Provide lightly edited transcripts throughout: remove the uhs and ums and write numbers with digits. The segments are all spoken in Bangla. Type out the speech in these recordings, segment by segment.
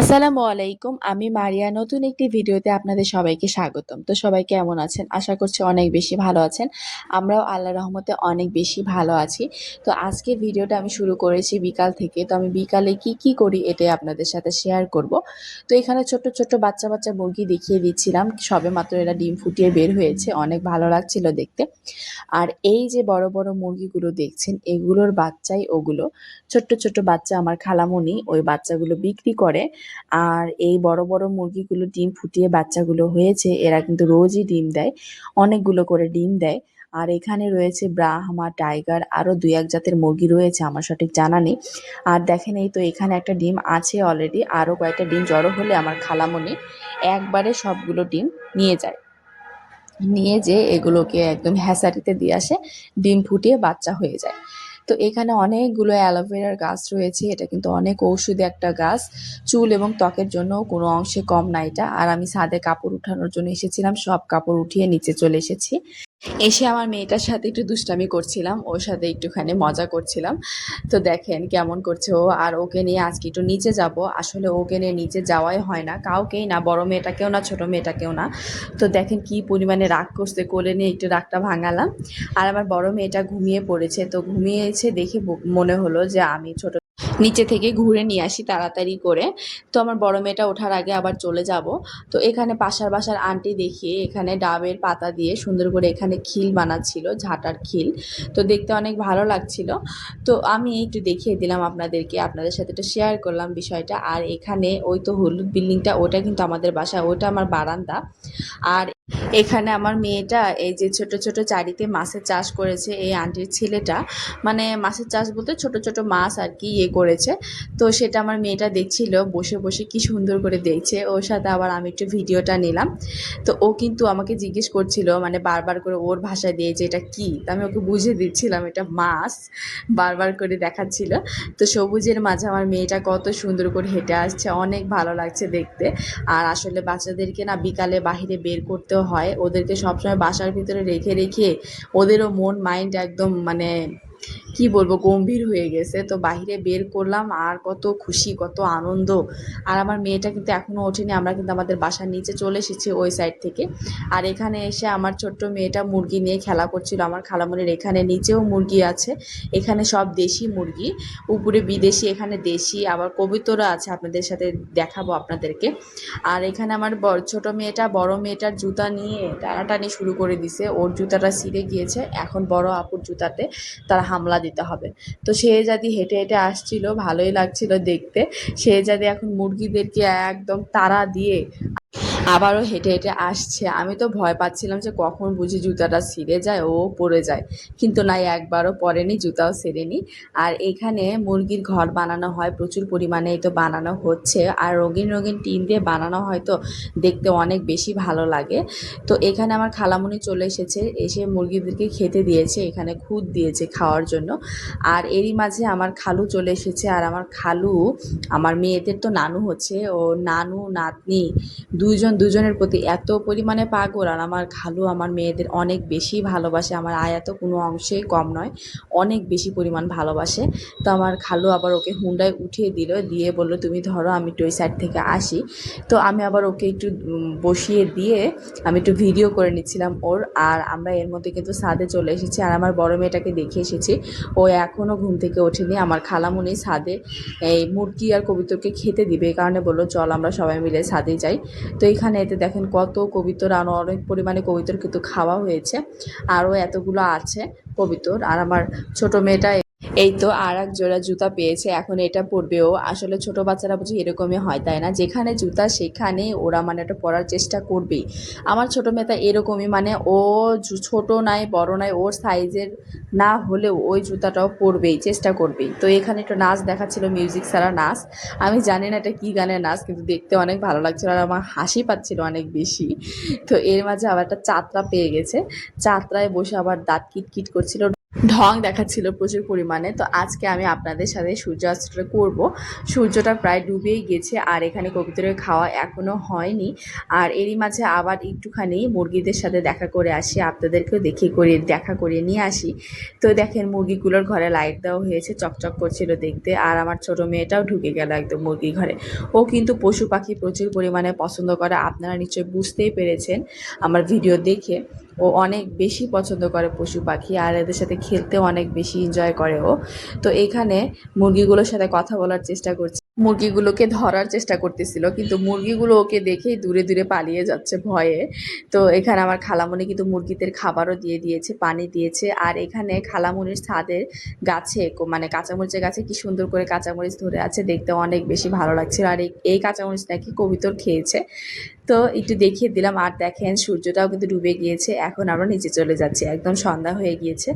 আসসালামু আলাইকুম। আমি মারিয়া। নতুন একটি ভিডিওতে আপনাদের সবাইকে স্বাগতম। তো সবাই কেমন আছেন? আশা করছি অনেক বেশি ভালো আছেন। আমরাও আল্লাহর রহমতে অনেক বেশি ভালো আছি। তো আজকের ভিডিওটা আমি শুরু করেছি বিকাল থেকে। তো আমি বিকালে কি করি এটাই আপনাদের সাথে শেয়ার করব। তো এখানে ছোট্ট, ছোট্ট বাচ্চা মুরগি দেখিয়ে দিচ্ছিলাম। সবেমাত্র এরা ডিম ফুটিয়ে বের হয়েছে। অনেক ভালো লাগছিল দেখতে। আর এই যে বড় মুরগিগুলো দেখছেন এগুলোর বাচ্চাই ওগুলো। ছোট্ট, ছোট্ট বাচ্চা আমার খালামণি ওই বাচ্চাগুলো বিক্রি করে। আর এই বড় মুরগিগুলো ডিম ফুটিয়ে বাচ্চাগুলো হয়েছে এরা কিন্তু রোজই ডিম দেয়। অনেকগুলো করে ডিম দেয়। আর এখানে রয়েছে ব্রাহ্মা, টাইগার আরো ২-১ জাতের মুরগি রয়েছে আমার সঠিক জানা নেই। আর দেখেন এই তো এখানে একটা ডিম আছে অলরেডি। আরো কয়েকটা ডিম জড়ো হলে আমার খালামণি একবারে সবগুলো ডিম নিয়ে যায়। নিয়ে যেয়ে এগুলোকে একদম হ্যাচারিতে দিয়ে আসে। ডিম ফুটিয়ে বাচ্চা হয়ে যায়। তো এখানে অনেকগুলো অ্যালোভেরার গাছ রয়েছে। এটা কিন্তু অনেক ঔষধি একটা গাছ। চুল এবং ত্বকের জন্য কোনো অংশে কম না এটা। আর আমি ছাদে কাপড় উঠানোর জন্য এসেছিলাম। সব কাপড় উঠিয়ে নিচে চলে এসেছি। এসে আমার মেয়েটার সাথে একটু দুষ্টামি করছিলাম। ওর সাথে একটুখানি মজা করছিলাম। তো দেখেন কেমন করছে ও। আর ওকে নিয়ে আজকে একটু নিচে যাব। আসলে ওকে নিয়ে নিচে যাওয়াই হয় না। কাউকেই না, বড় মেয়েটাকেও না, ছোট মেয়েটাকেও না। তো দেখেন কি পরিমাণে রাগ করছে। কোলে নিয়ে একটু রাগটা ভাঙালাম। আর আমার বড় মেয়েটা ঘুমিয়ে পড়েছে। তো ঘুমিয়েছে দেখে মনে হলো যে আমি ছোট নিচে থেকে ঘুরে নিয়ে আসি তাড়াতাড়ি করে। তো আমার বড় মেয়েটা ওঠার আগে আবার চলে যাব। তো এখানে পাশের বাসার আন্টি দেখিয়ে এখানে ডাবের পাতা দিয়ে সুন্দর করে এখানে খিল বানাচ্ছিল, ঝাঁটার খিল। তো দেখতে অনেক ভালো লাগছিল। তো আমি একটু দেখিয়ে দিলাম আপনাদেরকে, আপনাদের সাথে একটু শেয়ার করলাম বিষয়টা। আর এখানে ওই তো হলুদ বিল্ডিংটা, ওটা কিন্তু আমাদের বাসা, ওটা আমার বারান্দা। আর এখানে আমার মেয়েটা এই যে ছোট ছোট চারিতে মাছের চাষ করেছে এই আন্টির ছেলেটা। মানে মাছের চাষ বলতে ছোট ছোট মাছ আর কি করেছে। তো সেটা আমার মেয়েটা দেখছিল বসে বসে, কি সুন্দর করে দেখছে। ওর সাথে আবার আমি একটু ভিডিওটা নিলাম। তো ও কিন্তু আমাকে জিজ্ঞেস করছিল, মানে বারবার করে ওর ভাষায় দিয়ে যে এটা কি। তো আমি ওকে বুঝিয়ে দিচ্ছিলাম এটা মাছ, বারবার করে দেখাচ্ছিল। তো সবুজের মাঝে আমার মেয়েটা কত সুন্দর করে হেঁটে আসছে, অনেক ভালো লাগছে দেখতে। আর আসলে বাচ্চাদেরকে না বিকালে বাহিরে বের করতেও হয়। ওদেরকে সবসময় বাসার ভিতরে রেখে রেখে ওদেরও মন মাইন্ড একদম মানে কি বলবো গম্ভীর হয়ে গেছে। তো বাহিরে বের করলাম আর কত খুশি, কত আনন্দ। আর আমার মেয়েটা কিন্তু এখনো ওঠেনি। আমরা কিন্তু আমাদের বাসার নিচে চলে এসেছি ওই সাইড থেকে। আর এখানে এসে আমার ছোট্ট মেয়েটা মুরগি নিয়ে খেলা করছিল। আমার খালামণির এখানে নিচেও মুরগি আছে। এখানে সব দেশি মুরগি, উপরে বিদেশি, এখানে দেশি, আবার কবুতরও আছে, আপনাদের সাথে দেখাবো আপনাদেরকে। আর এখানে আমার ছোট মেয়েটা বড় মেয়েটার জুতা নিয়ে টানাটানি শুরু করে দিছে। ওর জুতাটা ছিঁড়ে গিয়েছে, এখন বড় আপুর জুতাতে তার হামলা দিতে হবে। তো শেহজাদি হেঁটে হেঁটে আসছিল, ভালোই লাগছিল দেখতে। শেহজাদি এখন মুরগিদেরকে একদম তাড়া দিয়ে আবারও হেঁটে হেঁটে আসছে। আমি তো ভয় পাচ্ছিলাম যে কখন বুঝি জুতাটা ছিঁড়ে যায়, ও পড়ে যায়। কিন্তু না, একবারও পড়েনি, জুতাও ছেঁড়েনি। আর এখানে মুরগির ঘর বানানো হয় প্রচুর পরিমাণে, এই তো বানানো হচ্ছে। আর রঙিন রঙিন টিন দিয়ে বানানো হয়, তো দেখতে অনেক বেশি ভালো লাগে। তো এখানে আমার খালামণি চলে এসেছে, এসে মুরগিদেরকে খেতে দিয়েছে, এখানে খুদ দিয়েছে খাওয়ার জন্য। আর এরই মাঝে আমার খালু চলে এসেছে। আর আমার খালু আমার মেয়েদের তো নানু হচ্ছে, ও নানু নাতনি দুজনের প্রতি এত পরিমাণে পাগল। আর আমার খালু আমার মেয়েদের অনেক বেশি ভালোবাসে। আমার আয়া তো কোনো অংশেই কম নয়, অনেক বেশি পরিমাণ ভালোবাসে। তো আমার খালু আবার ওকে হুন্ডায় উঠিয়ে দিল, দিয়ে বলল তুমি ধরো, আমি একটু ওই সাইড থেকে আসি। তো আমি আবার ওকে একটু বসিয়ে দিয়ে আমি একটু ভিডিও করে নিচ্ছিলাম ওর। আর আমরা এর মধ্যে কিন্তু ছাদে চলে এসেছি। আর আমার বড় মেয়েটাকে দেখে এসেছি, ও এখনও ঘুম থেকে ওঠেনি। আমার খালামণি ছাদে এই মুরগি আর কবুতরকে খেতে দিবে, এই কারণে বললো চল আমরা সবাই মিলে ছাদে যাই। তো এখানে এতে দেখেন কত কবুতর, আর অনেক পরিমাণে কবুতর কিন্তু খাওয়া হয়েছে। আরও এতগুলো আছে কবুতর। আর আমার ছোট মেয়েটা এই তো আর এক জোড়া জুতা পেয়েছে, এখন এটা পরবেও। আসলে ছোট বাচ্চারা বুঝি এরকমই হয়, তাই না? যেখানে জুতা সেখানে ওরা মানে এটা পরার চেষ্টা করবেই। আমার ছোট মেয়েটা এরকমই, মানে ও ছোট নাই বড় নাই, ওর সাইজের না হলেও ওই জুতাটাও পরবেই, চেষ্টা করবেই। তো এখানে একটু নাচ দেখাচ্ছিল, মিউজিক ছাড়া নাচ। আমি জানি না এটা কী গানের নাচ, কিন্তু দেখতে অনেক ভালো লাগছিল আর আমার হাসি পাচ্ছিল অনেক বেশি। তো এর মাঝে আবার একটা চাতরা পেয়ে গেছে, চাতরায় বসে আবার দাঁত কিটকিট করছিল। ঢং দেখাচ্ছিল প্রচুর পরিমাণে। তো আজকে আমি আপনাদের সাথে সূর্যাস্তটা করব। সূর্যটা প্রায় ডুবেই গেছে আর এখানে কবুতরের খাওয়া এখনো হয়নি। আর এরই মাঝে আবার একটুখানি মুরগিদের সাথে দেখা করে আসি, আপনাদেরকেও দেখা করিয়ে নিয়ে আসি। তো দেখেন মুরগিগুলোর ঘরে লাইট দেওয়া হয়েছে, চকচক করছিল দেখতে। আর আমার ছোট মেয়েটাও ঢুকে গেল একদম মুরগি ঘরে। ও কিন্তু পশু পাখি প্রচুর পরিমাণে পছন্দ করে, আপনারা নিশ্চয়ই বুঝতেই পেরেছেন আমার ভিডিও দেখে। ও অনেক বেশি পছন্দ করে পশু পাখি আর এদের সাথে খেলতেও অনেক বেশি এনজয় করে ও। তো এখানে মুরগিগুলোর সাথে কথা বলার চেষ্টা করছে, মুরগিগুলোকে ধরার চেষ্টা করতেছিল, কিন্তু মুরগিগুলো ওকে দেখেই দূরে দূরে পালিয়ে যাচ্ছে ভয়ে। তো এখানে আমার খালামণি কিন্তু মুরগিদের খাবারও দিয়ে দিয়েছে, পানি দিয়েছে। আর এখানে খালামণির ছাদের গাছে মানে কাঁচামরিচের গাছে কি সুন্দর করে কাঁচামরিচ ধরে আছে, দেখতে অনেক বেশি ভালো লাগছিল। আর এই কাঁচামরিচ নাকি কবিতর খেয়েছে। তো একটু দেখিয়ে দিলাম। আর দেখেন সূর্যটাও কিন্তু ডুবে গিয়েছে, এখন আমরা নিচে চলে যাচ্ছি, একদম সন্ধ্যা হয়ে গিয়েছে।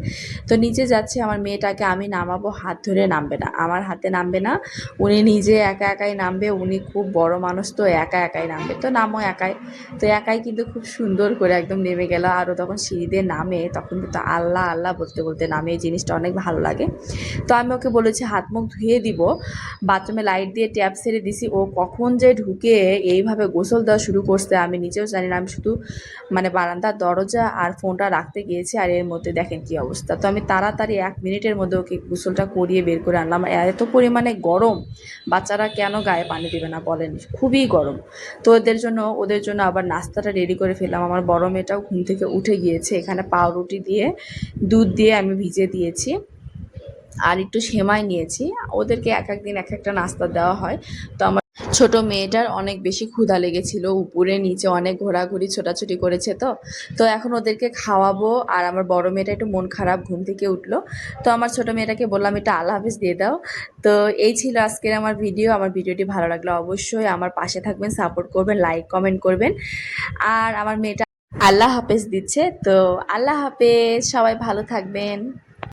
তো নিচে যাচ্ছি, আমার মেয়েটাকে আমি নামাবো, হাত ধরে নামবে না, আমার হাতে নামবে না, উনি নিজে একা একাই নামবে। উনি খুব বড় মানুষ, তো একা একাই নামবে, তো নামো একাই। তো একাই কিন্তু খুব সুন্দর করে একদম নেমে গেল। আরও তখন সিঁড়ি দিয়ে নামে, তখন কিন্তু আল্লাহ আল্লাহ বলতে বলতে নামে, এই জিনিসটা অনেক ভালো লাগে। তো আমি ওকে বলেছি হাত মুখ ধুয়ে দিব, বাথরুমে লাইট দিয়ে ট্যাপ ছেড়ে দিছি। ও কখন যে ঢুকে এইভাবে গোসল দেওয়া শুরু করছে আমি নিজেও জানি না। আমি শুধু মানে বারান্দার দরজা আর ফোনটা রাখতে গিয়েছি, আর এর মধ্যে দেখেন কি অবস্থা। তো আমি তাড়াতাড়ি 1 মিনিটের মধ্যে ওকে গোসলটা করিয়ে বের করে আনলাম। এত পরিমাণে গরম, বাচ্চারা কেন গায়ে পানি দেবে না বলেন, খুবই গরম। তো ওদের জন্য আবার নাস্তাটা রেডি করে ফেললাম। আমার বড় মেয়েটাও ঘুম থেকে উঠে গিয়েছে, এখানে পাউরুটি দিয়ে দুধ দিয়ে আমি ভিজে দিয়েছি, আর একটু সেমাই নিয়েছি। ওদেরকে এক এক দিন এক একটা নাস্তা দেওয়া হয়। তো আমার ছোট মেয়েটার অনেক বেশি ক্ষুধা লেগেছিল, উপরে নিচে অনেক ঘোরাঘুরি ছোটাছুটি করেছে। তো তো এখন ওদেরকে খাওয়াবো। আর আমার বড় মেয়েটা একটু মন খারাপ, ঘুম থেকে উঠলো। তো আমার ছোট মেয়েটাকে বললাম একটু আল্লাহ হাফেজ দিয়ে দাও। তো এই ছিল আজকের আমার ভিডিও। আমার ভিডিওটি ভালো লাগলে অবশ্যই আমার পাশে থাকবেন, সাপোর্ট করবেন, লাইক কমেন্ট করবেন। আর আমার মেয়েটা আল্লাহ হাফেজ দিচ্ছে। তো আল্লাহ হাফেজ, সবাই ভালো থাকবেন।